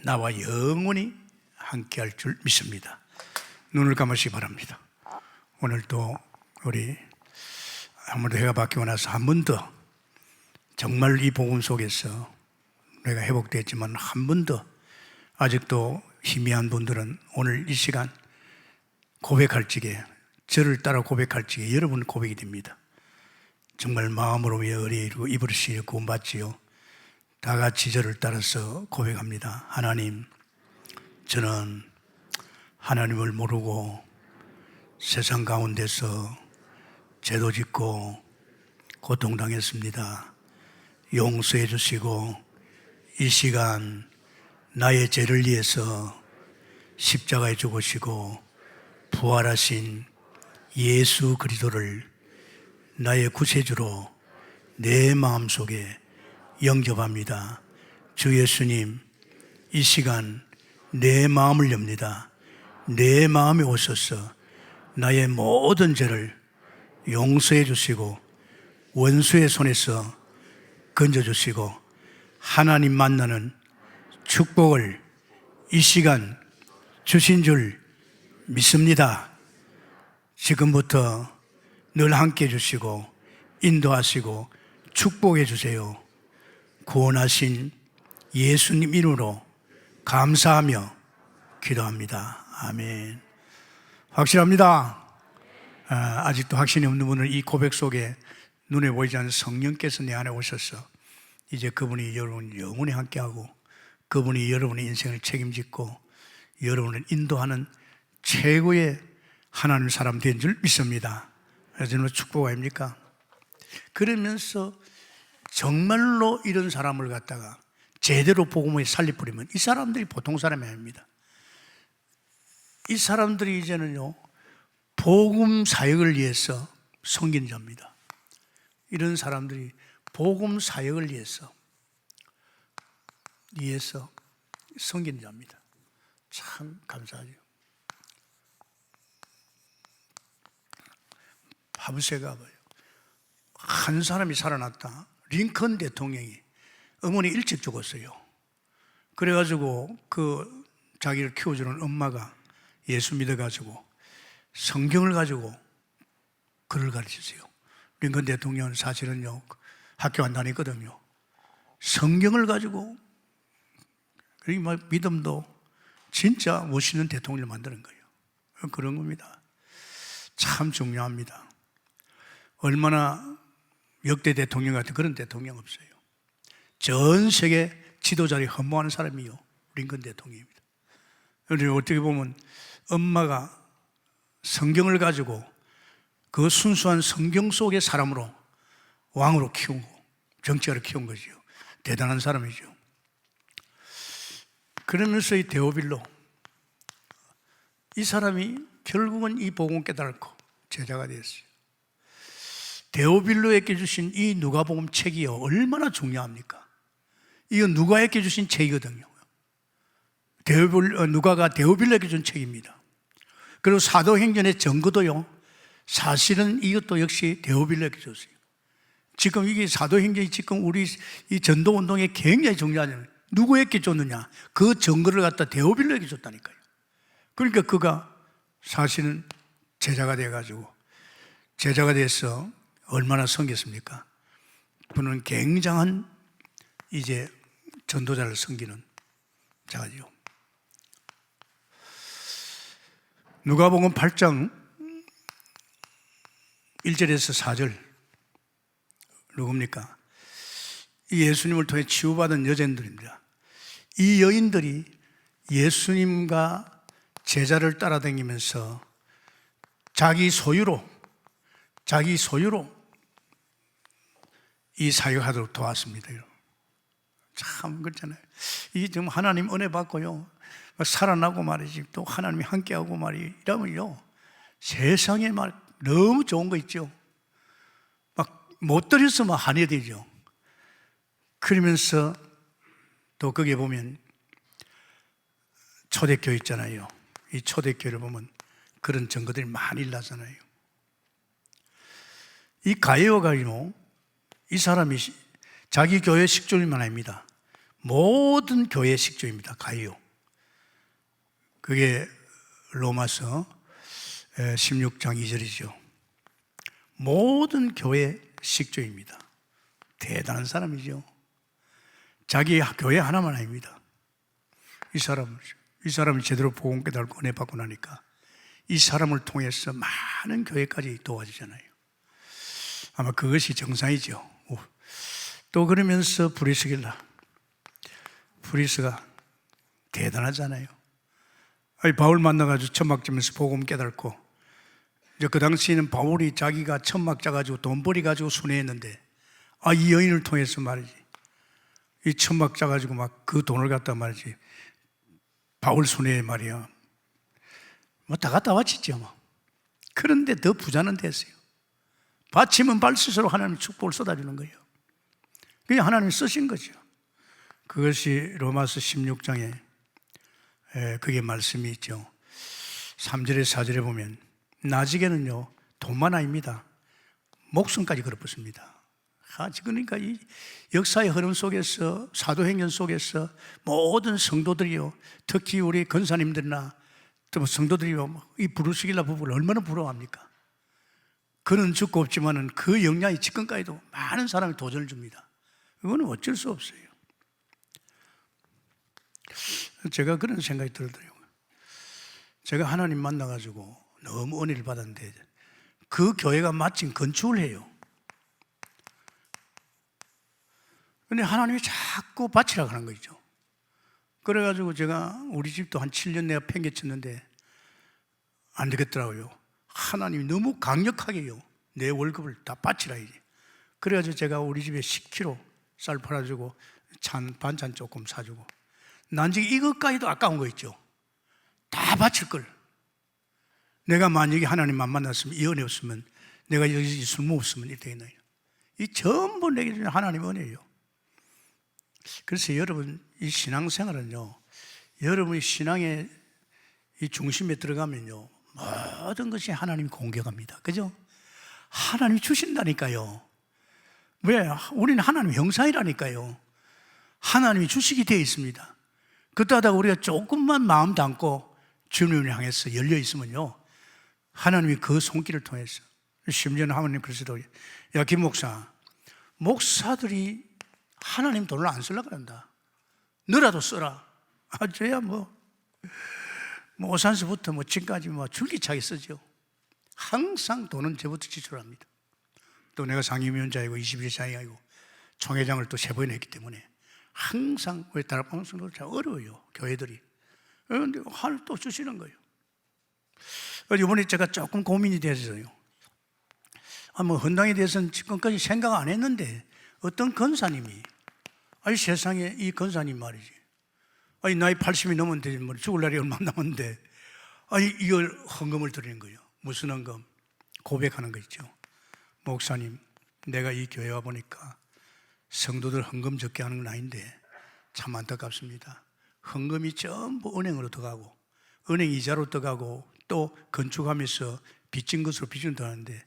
S2: 나와 영원히 함께 할 줄 믿습니다. 눈을 감으시기 바랍니다. 오늘 또 우리 아무래도 해가 바뀌고 나서 한 번 더 정말 이 복음 속에서 내가 회복됐지만 한 번 더 아직도 희미한 분들은 오늘 이 시간 고백할 적에, 저를 따라 고백할 적에 여러분 고백이 됩니다. 정말 마음으로 왜 의리이고 입으로 시여 구원받지요. 다 같이 저를 따라서 고백합니다. 하나님, 저는 하나님을 모르고 세상 가운데서 죄도 짓고 고통당했습니다. 용서해 주시고 이 시간 나의 죄를 위해서 십자가에 죽으시고 부활하신 예수 그리스도를 나의 구세주로 내 마음속에 영접합니다. 주 예수님, 이 시간 내 마음을 엽니다. 내 마음에 오셔서 나의 모든 죄를 용서해 주시고 원수의 손에서 건져주시고 하나님 만나는 축복을 이 시간 주신 줄 믿습니다. 지금부터 늘 함께 해주시고 인도하시고 축복해 주세요. 구원하신 예수님 이름으로 감사하며 기도합니다. 아멘. 확실합니다. 아직도 확신이 없는 분은 이 고백 속에 눈에 보이지 않는 성령께서 내 안에 오셔서 이제 그분이 여러분 영원히 함께하고 그분이 여러분의 인생을 책임짓고 여러분을 인도하는 최고의 하나님 사람 된 줄 믿습니다. 그래서 저는 축복 아닙니까? 그러면서 정말로 이런 사람을 갖다가 제대로 복음을 살리버리면 이 사람들이 보통 사람이 아닙니다. 이 사람들이 이제는요 복음 사역을 위해서 섬기는 자입니다. 이런 사람들이 복음 사역을 위해서 섬기는 자입니다. 참 감사하죠. 바브세가 봐요. 한 사람이 살아났다. 링컨 대통령이 어머니 일찍 죽었어요. 그래가지고 그 자기를 키워주는 엄마가 예수 믿어가지고 성경을 가지고 글을 가르쳤어요. 링컨 대통령은 사실은요 학교 안 다녔거든요. 성경을 가지고 그리고 믿음도 진짜 멋있는 대통령을 만드는 거예요. 그런 겁니다. 참 중요합니다. 얼마나 역대 대통령 같은 그런 대통령 없어요. 전 세계 지도자를 흠모하는 사람이요 링컨 대통령입니다. 그런데 어떻게 보면 엄마가 성경을 가지고 그 순수한 성경 속의 사람으로 왕으로 키우고 정치가를 키운 거죠. 대단한 사람이죠. 그러면서 이 데오빌로 이 사람이 결국은 이 복음 깨달고 제자가 되었어요. 데오빌로에게 주신 이 누가복음 책이요 얼마나 중요합니까? 이거 누가에게 주신 책이거든요. 누가가 데오빌로에게 준 책입니다. 그리고 사도행전의 증거도요 사실은 이것도 역시 데오빌로에게 줬어요. 지금 이게 사도행전이 지금 우리 이 전도운동에 굉장히 중요하잖아요. 누구에게 줬느냐? 그 증거를 갖다 데오빌로에게 줬다니까요. 그러니까 그가 사실은 제자가 돼가지고 제자가 돼서 얼마나 섬겼습니까? 그는 굉장한 이제 전도자를 섬기는 자죠. 누가복음 8장 1절에서 4절 누굽니까? 이 예수님을 통해 치유받은 여자들입니다. 이 여인들이 예수님과 제자를 따라다니면서 자기 소유로 이 사역하도록 도왔습니다. 참 그렇잖아요. 이게 지금 하나님 은혜 받고요 살아나고 말이지 또 하나님이 함께하고 말이 이러면요 세상에 막 너무 좋은 거 있죠. 막 못 들였으면 한이 되죠. 그러면서 또 거기에 보면 초대교회 있잖아요. 이 초대교회를 보면 그런 증거들이 많이 일어나잖아요. 이 가이오가이노 이 사람이 자기 교회 식주인만 아닙니다. 모든 교회 식주입니다. 가이오. 그게 로마서 16장 2절이죠. 모든 교회 식조입니다. 대단한 사람이죠. 자기 교회 하나만 아닙니다. 이 사람을 제대로 복음 깨달고 은혜 받고 나니까 이 사람을 통해서 많은 교회까지 도와주잖아요. 아마 그것이 정상이죠. 또 그러면서 브리스가 대단하잖아요. 바울 만나가지고 천막지면서 복음 깨달고, 이제 그 당시에는 바울이 자기가 천막 짜가지고 돈벌이 가지고 순회했는데, 이 여인을 통해서 말이지, 이 천막 짜가지고 막 그 돈을 갖다 말이지, 바울 순회에 말이야, 다 갖다 바쳤죠. 그런데 더 부자는 됐어요. 바치면 발수록 하나님의 축복을 쏟아주는 거예요. 그냥 하나님이 쓰신 거죠. 그것이 로마서 16장에 그게 말씀이 있죠. 3절에 4절에 보면 나중에는요 돈만 아닙니다. 목숨까지 걸어붙습니다. 그러니까 이 역사의 흐름 속에서, 사도행전 속에서 모든 성도들이요, 특히 우리 권사님들이나 또 성도들이요, 이 부르시길라 부부를 얼마나 부러워합니까? 그는 죽고 없지만은 그 영향이 지금까지도 많은 사람이 도전을 줍니다. 이거는 어쩔 수 없어요. 제가 그런 생각이 들더라고요. 제가 하나님 만나가지고 너무 은혜를 받았는데 그 교회가 마침 건축을 해요. 근데 하나님이 자꾸 바치라고 하는 거죠. 그래가지고 제가 우리 집도 한 7년 내가 팽개쳤는데 안 되겠더라고요. 하나님이 너무 강력하게요, 내 월급을 다 바치라 이제. 그래가지고 제가 우리 집에 10kg 쌀 팔아주고 반찬 조금 사주고, 난지 이것까지도 아까운 거 있죠. 다 바칠 걸. 내가 만약에 하나님 안 만났으면, 이 은혜 없으면, 내가 여기 술 먹었으면 이렇게 되겠나요? 이 전부 내게 주는 하나님 은혜예요. 그래서 여러분, 이 신앙생활은요, 여러분이 신앙의 이 중심에 들어가면요, 모든 것이 하나님이 공격합니다. 그죠? 하나님이 주신다니까요. 왜? 우리는 하나님 형상이라니까요. 하나님이 주식이 되어 있습니다. 그때하다 우리가 조금만 마음 담고 주님을 향해서 열려 있으면요, 하나님이 그 손길을 통해서, 심지어는 하나님 그러시더라고요. 야, 김 목사, 목사들이 하나님 돈을 안 쓰려고 한다. 너라도 써라. 저야 오산서부터 지금까지 줄기차게 쓰죠. 항상 돈은 저부터 지출합니다. 또 내가 상임위원장이고 21장이고 총회장을 또 3번 했기 때문에 항상, 왜 다락방송도 참 어려워요, 교회들이. 그런데 하늘 또 주시는 거예요. 이번에 제가 조금 고민이 됐어요. 헌당에 대해서는 지금까지 생각 안 했는데 어떤 권사님이, 세상에 이 권사님 말이지, 나이 80이 넘었는데 죽을 날이 얼마 남았는데 이걸 헌금을 드리는 거예요. 무슨 헌금? 고백하는 거 있죠. 목사님, 내가 이 교회 와 보니까 성도들 헌금 적게 하는 건 아닌데 참 안타깝습니다. 헌금이 전부 은행으로 들어가고, 은행 이자로 들어가고, 또 건축하면서 빚진 것으로 빚준다는데,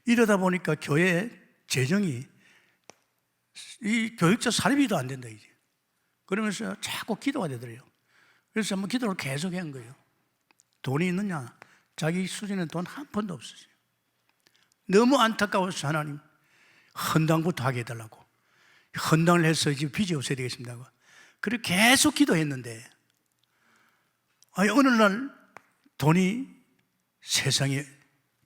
S2: 이러다 보니까 교회 재정이, 이 교육자 사립비도 안 된다 이제. 그러면서 자꾸 기도가 되더래요. 그래서 한번 기도를 계속 한 거예요. 돈이 있느냐? 자기 수준에 돈 한 푼도 없었어요. 너무 안타까워서 하나님, 헌당부터 하게 해달라고. 헌당을 해서 이제 빚이 없어야 되겠습니다. 그리고 계속 기도했는데, 어느 날 돈이 세상에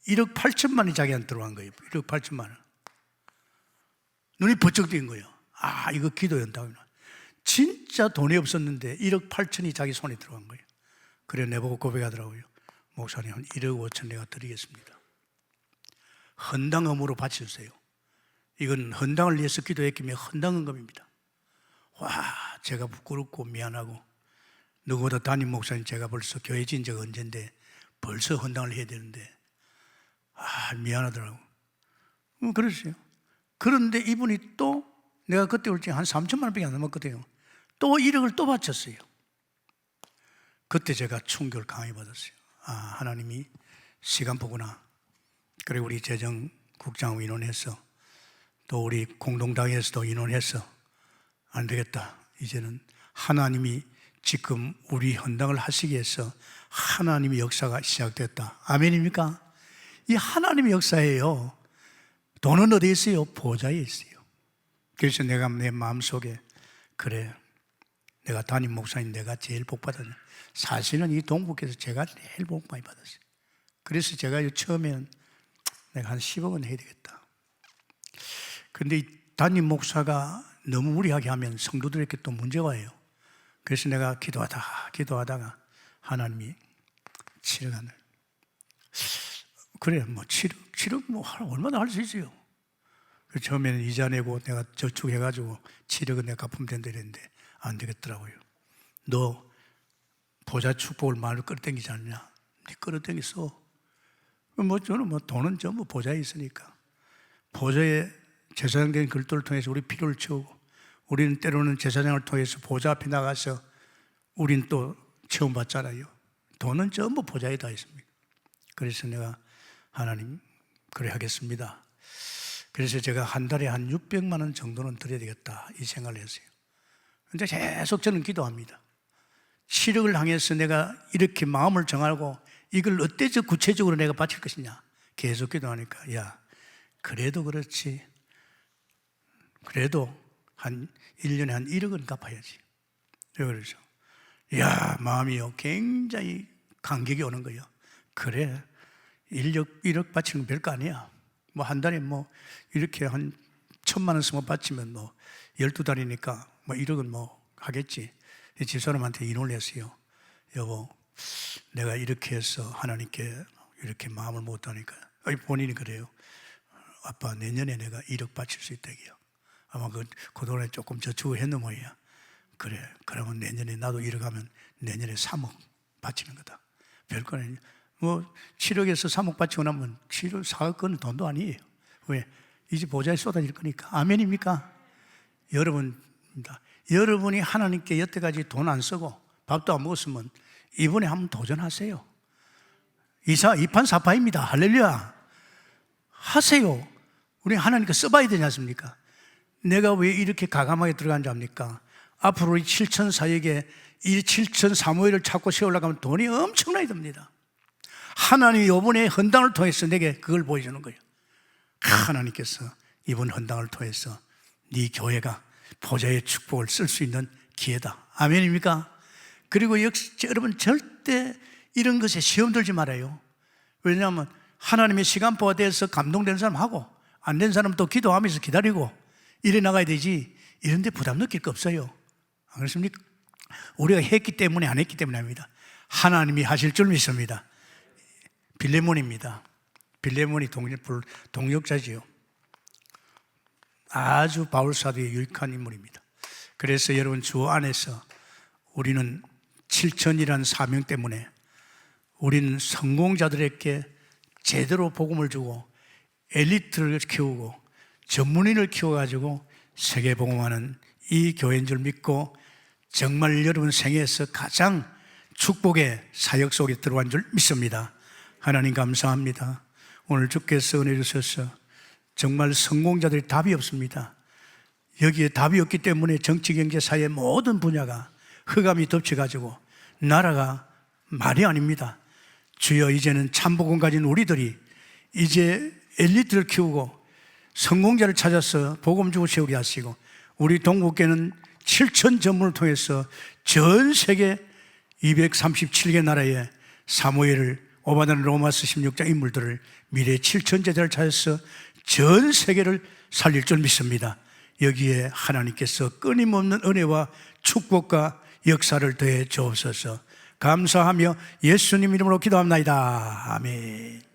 S2: 1억 8천만 원이 자기한테 들어간 거예요. 1억 8천만 원. 눈이 번쩍 뜬 거예요. 이거 기도한다고. 진짜 돈이 없었는데 1억 8천이 자기 손에 들어간 거예요. 그래 내보고 고백하더라고요. 목사님, 한 1억 5천 내가 드리겠습니다. 헌당금으로 바쳐주세요. 이건 헌당을 위해서 기도했기에 헌당금입니다. 제가 부끄럽고 미안하고, 누구보다 담임 목사님, 제가 벌써 교회 진 지가 언젠데 벌써 헌당을 해야 되는데 미안하더라고. 그랬어요. 그런데 이분이 또, 내가 그때 올 때 한 3천만 원밖에 안 남았거든요. 또 1억을 또 바쳤어요. 그때 제가 충격을 강하게 받았어요. 하나님이 시간 보구나. 그리고 우리 재정국장 의논해서, 또 우리 공동당에서도 의논해서, 안 되겠다. 이제는 하나님이 지금 우리 헌당을 하시기 위해서 하나님의 역사가 시작됐다. 아멘입니까? 이 하나님의 역사예요. 돈은 어디에 있어요? 보좌에 있어요. 그래서 내가 내 마음속에 그래, 내가 담임 목사님 내가 제일 복 받았네. 사실은 이 동북에서 제가 제일 복 많이 받았어요. 그래서 제가 처음에는 내가 한 10억은 해야 되겠다. 그런데 이 담임 목사가 너무 무리하게 하면 성도들에게 또 문제가 와요. 그래서 내가 기도하다가 하나님이 7억 원을, 그래 뭐 7억 뭐 얼마나 할 수 있어요. 그래서 처음에는 이자 내고 내가 저축해가지고 7억은 내가 갚으면 된다 이랬는데 안 되겠더라고요. 너 보좌 축복을 말로 끌어당기지 않냐? 네 끌어당겼어. 뭐 저는 뭐 돈은 전부 보좌에 있으니까 보좌에 제사장된 글들을 통해서 우리 필요를 채우고, 우리는 때로는 제사장을 통해서 보좌 앞에 나가서 우린 또 체험받잖아요. 돈은 전부 보좌에 다 있습니다. 그래서 내가 하나님 그래 하겠습니다. 그래서 제가 한 달에 한 600만 원 정도는 드려야 되겠다 이 생각을 했어요. 그런데 계속 저는 기도합니다. 7억을 향해서 내가 이렇게 마음을 정하고 이걸 어때서 구체적으로 내가 바칠 것이냐 계속 기도하니까, 야 그래도 그렇지, 그래도 한 1년에 한 1억은 갚아야지. 그래서 마음이요 굉장히 감격이 오는 거예요. 그래 1억 바치는 건 별거 아니야. 뭐 한 달에 뭐 이렇게 한 1,000만 원 쓰면 바치면 뭐 12달이니까 뭐 1억은 뭐 하겠지. 집사람한테 인원을 했어요. 여보, 내가 이렇게 해서 하나님께 이렇게 마음을 못하니까, 본인이 그래요. 아빠 내년에 내가 1억 바칠 수 있다기요. 아마 그 돈에 조금 저축을 했는 모양이야. 그래, 그러면 내년에 나도 1억 하면 내년에 3억 바치는 거다. 별거 아니에요. 뭐 7억에서 3억 바치고 나면 7억, 4억 건 돈도 아니에요. 왜? 이제 보좌에 쏟아질 거니까. 아멘입니까? 여러분이 하나님께 여태까지 돈 안 쓰고 밥도 안 먹었으면 이번에 한번 도전하세요. 2판 4파입니다. 할렐루야. 하세요. 우리 하나님께 써봐야 되지 않습니까? 내가 왜 이렇게 가감하게 들어간지 압니까? 앞으로 이 7천 사역에 이 7천 사무엘을 찾고 세우려고 하면 돈이 엄청나게 듭니다. 하나님이 이번에 헌당을 통해서 내게 그걸 보여주는 거예요. 하나님께서 이번 헌당을 통해서 네 교회가 보좌의 축복을 쓸 수 있는 기회다. 아멘입니까? 그리고 역시 여러분 절대 이런 것에 시험 들지 말아요. 왜냐하면 하나님의 시간표가 돼서 감동된 사람하고 안 된 사람도 기도하면서 기다리고 이래 나가야 되지, 이런 데 부담 느낄 거 없어요. 안 그렇습니까? 우리가 했기 때문에 안 했기 때문에 합니다. 하나님이 하실 줄 믿습니다. 빌레몬입니다. 빌레몬이 동역자지요. 아주 바울 사도의 유익한 인물입니다. 그래서 여러분 주 안에서 우리는 7천이라는 사명 때문에 우리는 성공자들에게 제대로 복음을 주고 엘리트를 키우고 전문인을 키워가지고 세계 복음하는 이 교회인 줄 믿고 정말 여러분 생애에서 가장 축복의 사역 속에 들어간 줄 믿습니다. 하나님 감사합니다. 오늘 주께서 은혜 주셔서 정말 성공자들이 답이 없습니다. 여기에 답이 없기 때문에 정치, 경제, 사회 모든 분야가 흑암이 덮쳐가지고 나라가 말이 아닙니다. 주여, 이제는 참복음 가진 우리들이 이제 엘리트를 키우고 성공자를 찾아서 복음 주고 세우게 하시고, 우리 동국교회는 7천 전문을 통해서 전 세계 237개 나라의 사무엘을, 오바다는 로마서 16장 인물들을, 미래 7천 제자를 찾아서 전 세계를 살릴 줄 믿습니다. 여기에 하나님께서 끊임없는 은혜와 축복과 역사를 더해 주옵소서. 감사하며 예수님 이름으로 기도합니다. 아멘.